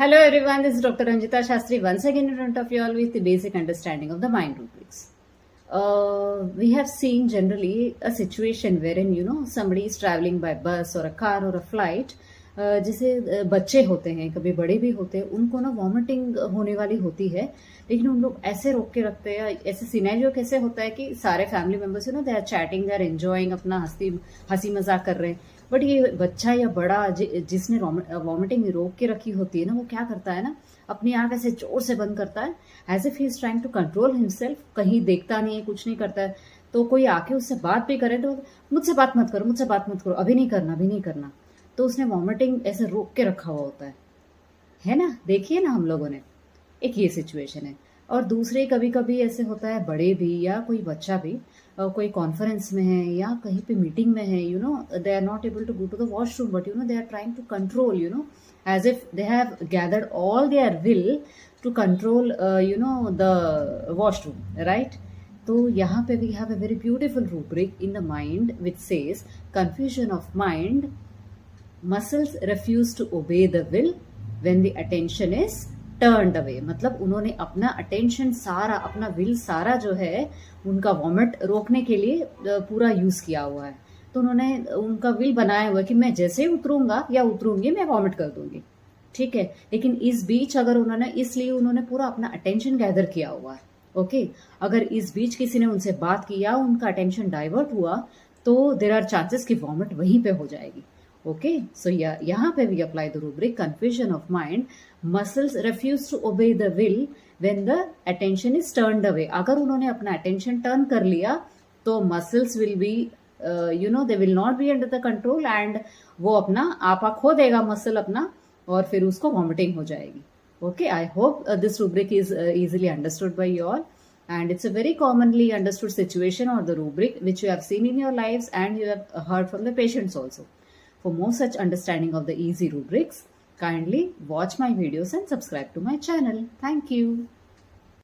Hello everyone, this is Dr. Ranjita Shastri once again in front of you all with the basic understanding of the mind rubrics. We have seen generally a situation wherein somebody is traveling by bus or a car or a flight. जैसे बच्चे होते हैं, कभी बड़े भी होते हैं, उनको ना वॉमिटिंग होने वाली होती है, लेकिन उन लोग ऐसे रोक के रखते हैं. ऐसे सिनेरियो कैसे होता है कि सारे family members they are chatting, they are enjoying, अपना हंसी मजाक कर रहे हैं, बट ये बच्चा या बड़ा जिसने वॉमिटिंग रोक के रखी होती है ना, वो क्या करता है ना, अपनी आंख ऐसे जोर से बंद करता है, as if he is trying to control himself. कहीं देखता नहीं है, कुछ नहीं करता है. तो कोई आके उससे बात भी करे तो मुझसे बात मत करो, मुझसे बात मत करो, अभी नहीं करना, अभी नहीं करना. तो उसने वॉमिटिंग ऐसे रोक के रखा हुआ होता है ना. देखिए ना, हम लोगों ने एक ये सिचुएशन है. और दूसरे कभी कभी ऐसे होता है, बड़े भी या कोई बच्चा भी कोई कॉन्फ्रेंस में है या कहीं पे मीटिंग में है, they are not able to go to the washroom, but they are trying to control, as if they have gathered all their will to control the washroom, right. तो यहाँ पे we have a very beautiful rubric in the mind which says confusion of mind, muscles refuse to obey the will when the attention is turned away. मतलब उन्होंने अपना attention सारा, अपना will सारा जो है उनका वॉमिट रोकने के लिए पूरा यूज किया हुआ है. तो उन्होंने उनका विल बनाया हुआ है कि मैं जैसे ही उतरूंगा या उतरूंगी मैं वॉमिट कर दूंगी, ठीक है. लेकिन इस बीच अगर उन्होंने पूरा अपना अटेंशन गैदर किया हुआ है, ओके. अगर इस बीच किसी ने उनसे बात किया, उनका अटेंशन डाइवर्ट हुआ, तो देर आर चांसेस कि वॉमिट वहीं पे हो जाएगी. Okay, so यहाँ पे we apply the rubric confusion of mind, muscles refuse to obey the will when the attention is turned away. अगर उन्होंने अपना attention turn कर लिया तो muscles will be they will not be under the control and वो अपना आपा खो देगा muscle अपना, और फिर उसको vomiting हो जाएगी. Okay, I hope this rubric is easily understood by you all, and it's a very commonly understood situation or the rubric which you have seen in your lives and you have heard from the patients also. For more such understanding of the easy rubrics, kindly watch my videos and subscribe to my channel. Thank you.